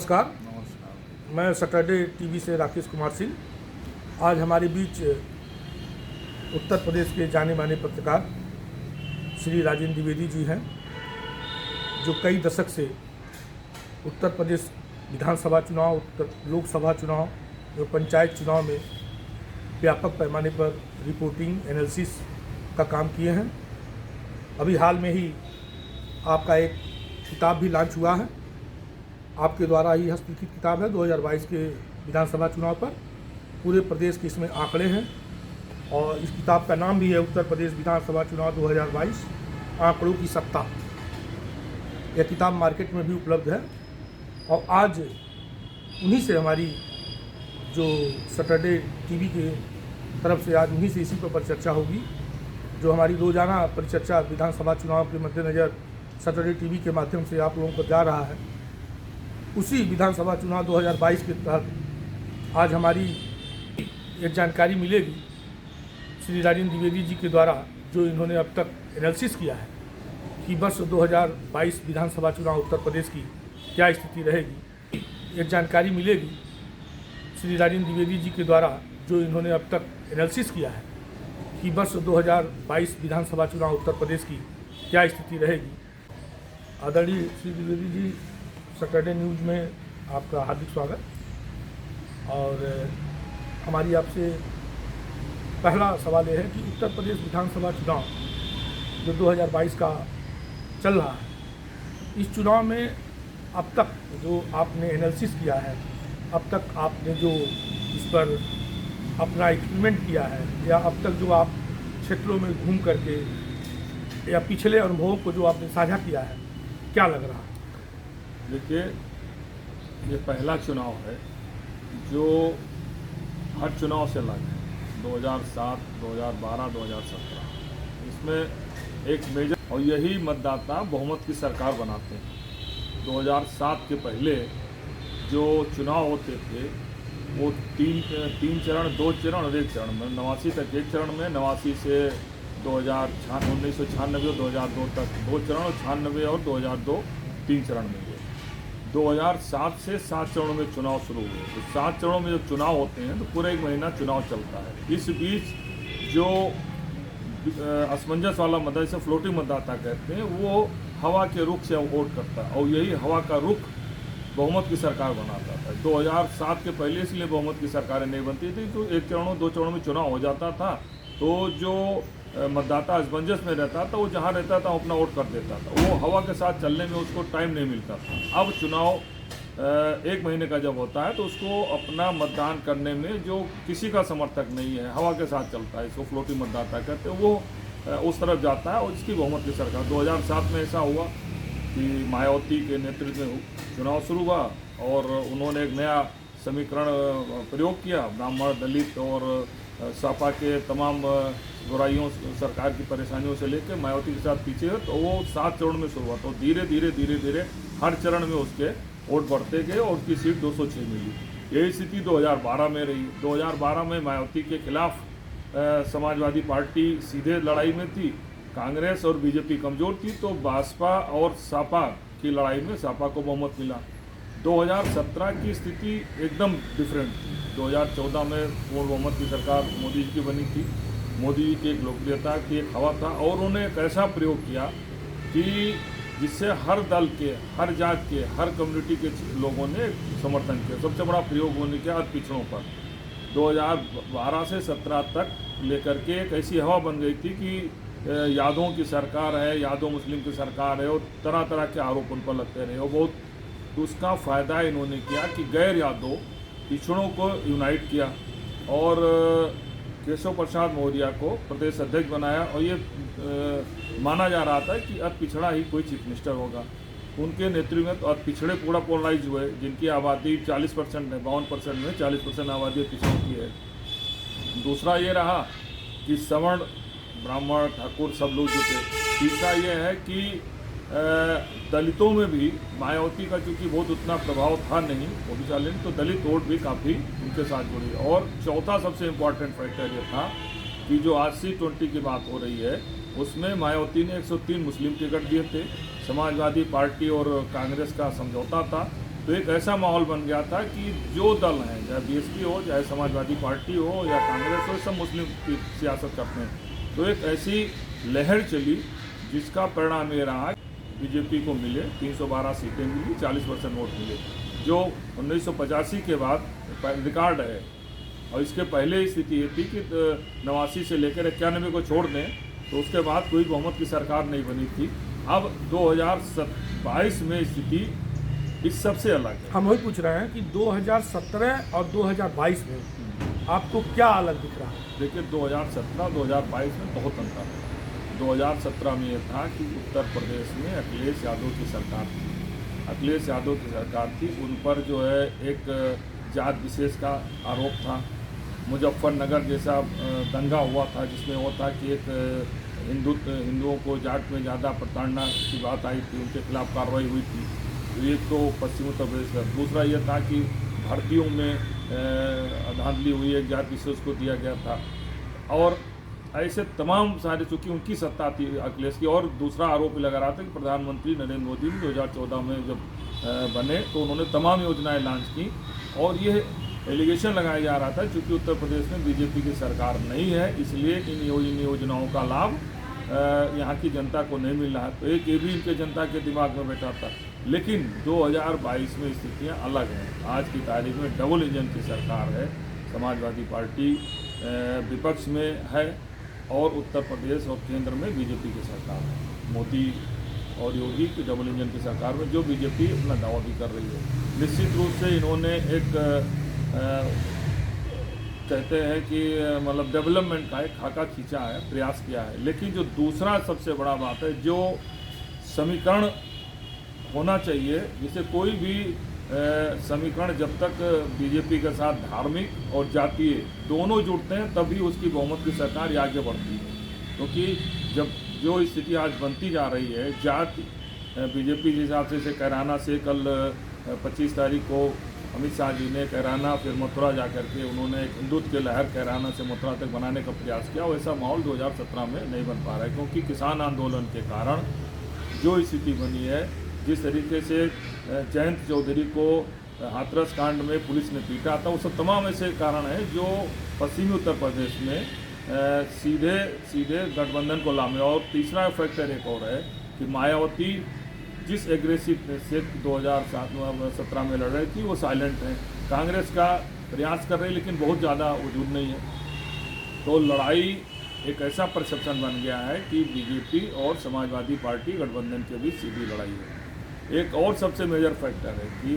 नमस्कार। नमस्कार। मैं सैटरडे टीवी से राकेश कुमार सिंह। आज हमारे बीच उत्तर प्रदेश के जाने माने पत्रकार श्री राजेंद्र द्विवेदी जी हैं, जो कई दशक से उत्तर प्रदेश विधानसभा चुनाव, लोकसभा चुनाव और पंचायत चुनाव में व्यापक पैमाने पर रिपोर्टिंग एनालिसिस का काम किए हैं। अभी हाल में ही आपका एक किताब भी लॉन्च हुआ है, आपके द्वारा ही हस्तलिखित किताब है 2022 के विधानसभा चुनाव पर। पूरे प्रदेश के इसमें आंकड़े हैं और इस किताब का नाम भी है उत्तर प्रदेश विधानसभा चुनाव 2022 आंकड़ों की सत्ता। यह किताब मार्केट में भी उपलब्ध है और आज उन्हीं से हमारी जो सैटरडे टीवी के तरफ से आज उन्हीं से इसी पर चर्चा होगी। जो हमारी रोजाना परिचर्चा विधानसभा चुनाव के मद्देनज़र सैटरडे टीवी के माध्यम से आप लोगों को जा रहा है, उसी विधानसभा चुनाव 2022 के तहत आज हमारी एक जानकारी मिलेगी श्री राजेंद्र द्विवेदी जी के द्वारा, जो इन्होंने अब तक एनालिसिस किया है कि वर्ष 2022 विधानसभा चुनाव उत्तर प्रदेश की क्या स्थिति रहेगी। एक जानकारी मिलेगी श्री राजेंद्र द्विवेदी जी के द्वारा, जो इन्होंने अब तक एनालिसिस किया है कि वर्ष 2022 विधानसभा चुनाव उत्तर प्रदेश की क्या स्थिति रहेगी। आदरणीय श्री द्विवेदी जी, सैटरडे न्यूज़ में आपका हार्दिक स्वागत। और हमारी आपसे पहला सवाल यह है कि उत्तर प्रदेश विधानसभा चुनाव जो 2022 का चल रहा है, इस चुनाव में अब तक जो आपने एनालिसिस किया है, अब तक आपने जो इस पर अपना एक्सपेरिमेंट किया है, या अब तक जो आप क्षेत्रों में घूम करके या पिछले अनुभवों को जो आपने साझा किया है, क्या लग रहा है? देखिए, ये पहला चुनाव है जो हर चुनाव से अलग है। 2007, 2012, 2017 इसमें एक मेजर, और यही मतदाता बहुमत की सरकार बनाते हैं। 2007 के पहले जो चुनाव होते थे वो तीन चरण, 2 चरण और 1 चरण में, 89 तक 1 चरण में, 89 से 1996 और 2002 तक 2 चरण, और 96 और 2002 3 चरण में हुए। 2007 से 7 चरणों में चुनाव शुरू हुए। तो 7 चरणों में जब चुनाव होते हैं तो पूरे 1 महीना चुनाव चलता है। इस बीच जो असमंजस वाला मतदाता, जिसे फ्लोटिंग मतदाता कहते हैं, वो हवा के रुख से वोट करता है और यही हवा का रुख बहुमत की सरकार बनाता था। 2007 के पहले इसलिए बहुमत की सरकारें नहीं बनती थी, तो 1 चरणों 2 चरणों में चुनाव हो जाता था, तो जो मतदाता असमंजस में रहता था वो जहाँ रहता था अपना वोट कर देता था। वो हवा के साथ चलने में उसको टाइम नहीं मिलता था। अब चुनाव 1 महीने का जब होता है तो उसको अपना मतदान करने में जो किसी का समर्थक नहीं है, हवा के साथ चलता है, इसको फ्लोटिंग मतदाता कहते हैं, वो उस तरफ जाता है और इसकी बहुमत की सरकार। 2007 में ऐसा हुआ कि मायावती के नेतृत्व में चुनाव शुरू हुआ और उन्होंने एक नया समीकरण प्रयोग किया। ब्राह्मण, दलित और सपा के तमाम बुराइयों, सरकार की परेशानियों से लेकर मायावती के साथ पीछे है, तो वो 7 चरण में शुरू हुआ। तो धीरे धीरे हर चरण में उसके वोट बढ़ते गए और उसकी सीट 206 मिली। यही स्थिति 2012 में रही। 2012 में मायावती के खिलाफ समाजवादी पार्टी सीधे लड़ाई में थी, कांग्रेस और बीजेपी कमज़ोर थी, तो भाजपा और सपा की लड़ाई में सपा को बहुमत मिला। 2017 की स्थिति एकदम डिफरेंट थी। 2014 में पूर्ण बहुमत की सरकार मोदी जी की बनी थी। मोदी जी की एक लोकप्रियता की एक हवा था और उन्होंने एक ऐसा प्रयोग किया कि जिससे हर दल के, हर जात के, हर कम्युनिटी के लोगों ने समर्थन किया। सबसे बड़ा प्रयोग होने के बाद पिछड़ों पर 2012 से 17 तक लेकर के एक ऐसी हवा बन गई थी कि यादवों की सरकार है, यादव मुस्लिम की सरकार है, और तरह तरह के आरोप उन पर लगते रहे। और बहुत उसका फ़ायदा इन्होंने किया कि गैर यादव पिछड़ों को यूनाइट किया और केशव प्रसाद मौर्य को प्रदेश अध्यक्ष बनाया। और ये माना जा रहा था कि अब पिछड़ा ही कोई चीफ मिनिस्टर होगा। उनके नेतृत्व में तो अब पिछड़े पूरा पोलराइज हुए, जिनकी आबादी 40% है, 52% में 40% आबादी पिछड़ों की है। दूसरा ये रहा कि सवर्ण, ब्राह्मण, ठाकुर सब लोग जुटे। तीसरा ये है कि दलितों में भी मायावती का चूँकि बहुत उतना प्रभाव था नहीं, वो भी चल रही, तो दलित वोट भी काफ़ी उनके साथ जुड़ी। और चौथा सबसे इम्पॉर्टेंट फैक्टर ये था कि जो RC20 की बात हो रही है, उसमें मायावती ने 103 मुस्लिम टिकट दिए थे। समाजवादी पार्टी और कांग्रेस का समझौता था तो एक ऐसा माहौल बन गया था कि जो दल हैं, चाहे बीएसपी हो, चाहे समाजवादी पार्टी हो या कांग्रेस हो, सब मुस्लिम की सियासत करते हैं। तो एक ऐसी लहर चली जिसका परिणाम ये रहा बीजेपी को मिले 312 सीटें मिली, 40% वोट मिले, जो 1985 के बाद रिकॉर्ड है। और इसके पहले स्थिति ये थी कि 89 से लेकर 91 को छोड़ दें तो उसके बाद कोई बहुमत की सरकार नहीं बनी थी। अब 2022 में स्थिति इस सबसे अलग है। हम वही पूछ रहे हैं कि 2017 और 2022 में आपको क्या अलग दिख रहा है? देखिए 2017-2022 में बहुत अंतर है। 2017 में ये था कि उत्तर प्रदेश में अखिलेश यादव की सरकार थी। अखिलेश यादव की सरकार थी, उन पर जो है एक जात विशेष का आरोप था। मुजफ्फरनगर जैसा दंगा हुआ था जिसमें वो था कि एक हिंदुओं को जाट में ज़्यादा प्रताड़ना की बात आई थी, उनके खिलाफ कार्रवाई हुई थी। तो एक तो पश्चिम उत्तर प्रदेश का। दूसरा ये था कि भर्तियों में धांधली हुई, एक जात विशेष को दिया गया था। और ऐसे तमाम सारे, चूँकि उनकी सत्ता थी अखिलेश की। और दूसरा आरोप लगा रहा था कि प्रधानमंत्री नरेंद्र मोदी 2014 में जब बने तो उन्होंने तमाम योजनाएं लॉन्च की। और ये एलिगेशन लगाया जा रहा था क्योंकि उत्तर प्रदेश में बीजेपी की सरकार नहीं है, इसलिए इन योजनाओं का लाभ यहाँ की जनता को नहीं मिल रहा। तो एक ये भी इनके जनता के दिमाग में बैठा था। लेकिन 2022 में स्थितियाँ अलग हैं। आज की तारीख में डबल इंजन की सरकार है। समाजवादी पार्टी विपक्ष में है और उत्तर प्रदेश और केंद्र में बीजेपी की सरकार है। मोदी और योगी की डबल इंजन की सरकार में जो बीजेपी अपना दावा भी कर रही है। निश्चित रूप से इन्होंने एक कहते हैं कि मतलब डेवलपमेंट का एक खाका खींचा है, प्रयास किया है। लेकिन जो दूसरा सबसे बड़ा बात है, जो समीकरण होना चाहिए, जिसे कोई भी समीकरण जब तक बीजेपी के साथ धार्मिक और जातीय दोनों जुड़ते हैं तभी उसकी बहुमत की सरकार आगे बढ़ती है। क्योंकि जब जो स्थिति आज बनती जा रही है, जात बीजेपी के हिसाब से कैराना से कल 25 तारीख को अमित शाह जी ने कैराना फिर मथुरा जाकर के उन्होंने एक हिंदुत्व की लहर कैराना से मथुरा तक बनाने का प्रयास किया। वैसा माहौल 2017 में नहीं बन पा रहा है, क्योंकि किसान आंदोलन के कारण जो स्थिति बनी है, जिस तरीके से जयंत चौधरी को हाथरस कांड में पुलिस ने पीटा था, वो सब तमाम ऐसे कारण हैं जो पश्चिमी उत्तर प्रदेश में सीधे गठबंधन को लामे। और तीसरा फैक्टर एक और है कि मायावती जिस एग्रेसिवनेस से 2017 में लड़ रही थी वो साइलेंट है। कांग्रेस का प्रयास कर रही है लेकिन बहुत ज़्यादा वजूद नहीं है। तो लड़ाई एक ऐसा परसेप्शन बन गया है कि बीजेपी और समाजवादी पार्टी गठबंधन के बीच सीधी लड़ाई है। एक और सबसे मेजर फैक्टर है कि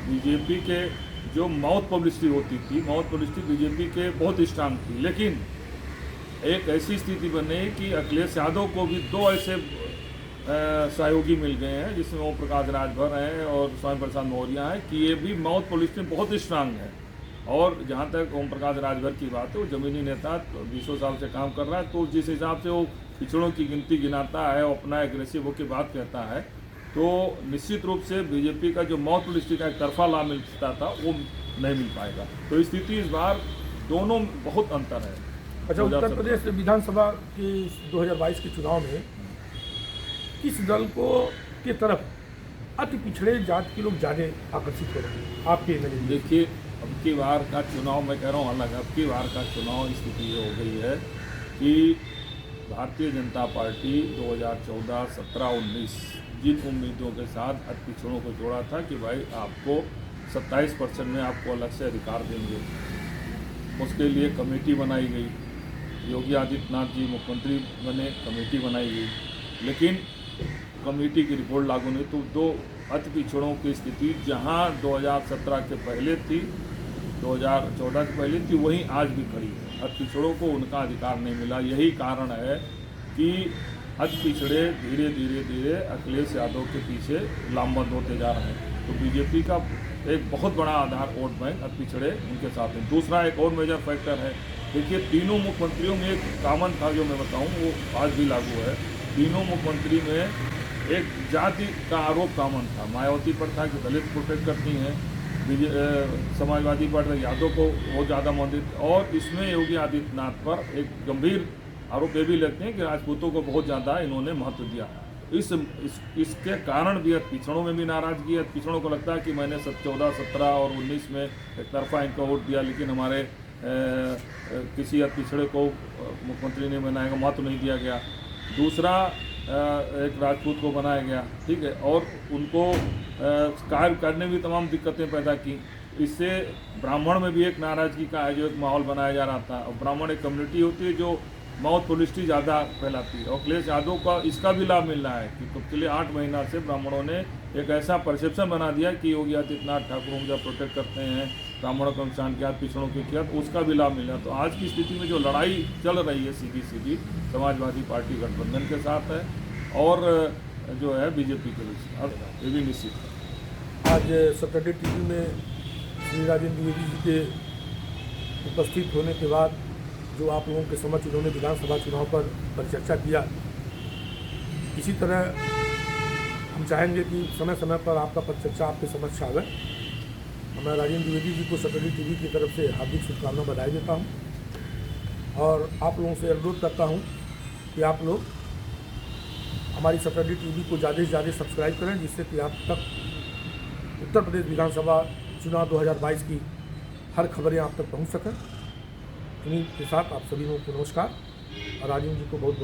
बीजेपी के जो माउथ पब्लिसिटी होती थी, माउथ पब्लिसिटी बीजेपी के बहुत स्ट्रांग थी। लेकिन एक ऐसी स्थिति बनी कि अखिलेश यादव को भी दो ऐसे सहयोगी मिल गए हैं, जिसमें ओम प्रकाश राजभर हैं और स्वयं प्रसाद मौर्य हैं, कि ये भी माउथ पब्लिसिटी बहुत स्ट्रांग है। और जहाँ तक ओम प्रकाश राजभर की बात है, वो जमीनी नेता 20 साल से काम कर रहा है। तो जिस हिसाब से वो पिछड़ों की गिनती गिनाता है और अपना एग्रेसिव होकर बात कहता है, तो निश्चित रूप से बीजेपी का जो माउथ पब्लिसिटी का एक तरफा लाभ मिलता था वो नहीं मिल पाएगा। तो स्थिति इस बार दोनों बहुत अंतर है। अच्छा, उत्तर प्रदेश विधानसभा के 2022 के चुनाव में किस दल को की तरफ अति पिछड़े जात के लोग ज़्यादा आकर्षित हो रहे हैं आपके नज़र? देखिए, अब की बार का चुनाव, मैं कह रहा हूँ अलग, अब की बार का चुनाव स्थिति ये हो गई है कि भारतीय जनता पार्टी 2014, 17, 19 जिन उम्मीदों के साथ अति पिछड़ों को जोड़ा था कि भाई आपको 27% में आपको अलग से अधिकार देंगे, उसके लिए कमेटी बनाई गई। योगी आदित्यनाथ जी मुख्यमंत्री बने, कमेटी बनाई गई, लेकिन कमेटी की रिपोर्ट लागू नहीं। तो दो अति पिछड़ों की स्थिति जहां 2017 के पहले थी, 2014 के पहले थी, वहीं आज भी खड़ी है। अति पिछड़ों को उनका अधिकार नहीं मिला। यही कारण है कि अति पिछड़े धीरे धीरे अखिलेश यादव के पीछे लामबंद होते जा रहे हैं। तो बीजेपी का एक बहुत बड़ा आधार वोट बैंक अति पिछड़े उनके साथ है। दूसरा एक और मेजर फैक्टर है, देखिए तीनों मुख्यमंत्रियों में एक कॉमन था जो मैं बताऊं, वो आज भी लागू है। तीनों मुख्यमंत्री में एक जाति का आरोप कॉमन था। मायावती पर था कि दलित प्रोटेक्ट करती हैं, समाजवादी पार्टी यादव को बहुत ज़्यादा मदद, और इसमें योगी आदित्यनाथ पर एक गंभीर आरोप ये भी लगते हैं कि राजपूतों को बहुत ज़्यादा इन्होंने महत्व दिया। इसके कारण भी पिछड़ों में भी नाराजगी है। पिछड़ों को लगता है कि मैंने 14, 17 और 19 में एक तरफा इनको वोट दिया, लेकिन हमारे किसी पिछड़े को मुख्यमंत्री नहीं बनाएगा, महत्व नहीं दिया गया। दूसरा एक राजपूत को बनाया गया, ठीक है, और उनको कार्य करने में भी तमाम दिक्कतें पैदा की। इससे ब्राह्मण में भी एक नाराज़गी का जो एक माहौल बनाया जा रहा था। और ब्राह्मण एक कम्युनिटी होती है जो माउथ पब्लिसिटी ज़्यादा फैलाती है, और अखिलेश यादव का इसका भी लाभ मिल रहा है कि पिछले 8 महीना से ब्राह्मणों ने एक ऐसा परसेप्शन बना दिया कि योगी आदित्यनाथ ठाकुरों को जब प्रोटेक्ट करते हैं, ब्राह्मणों के नुकसान किया, पिछड़ों के किया, तो उसका भी लाभ मिल रहा है। तो आज की स्थिति में जो लड़ाई चल रही है सीधी समाजवादी पार्टी गठबंधन के साथ है और जो है बीजेपी के बीच, ये भी निश्चित है। आज सैटरडे टीवी में श्री राजेंद्र द्विवेदी जी के उपस्थित होने के बाद जो आप लोगों के समक्ष उन्होंने विधानसभा चुनाव पर परिचर्चा किया, इसी तरह हम चाहेंगे कि समय समय पर आपका परिचर्चा आपके समक्ष आवे। मैं राजेंद्र द्विवेदी जी को सैटरडे टीवी की तरफ से हार्दिक शुभकामना बधाई देता हूं और आप लोगों से अनुरोध करता हूं कि आप लोग हमारी सैटरडे टीवी को ज़्यादा से ज़्यादा सब्सक्राइब करें, जिससे कि आप तक उत्तर प्रदेश विधानसभा चुनाव 2022 की हर खबरें आप तक पहुंच सकें। इन्हीं के साथ आप सभी लोगों को नमस्कार और राजेंद्र जी को बहुत बहुत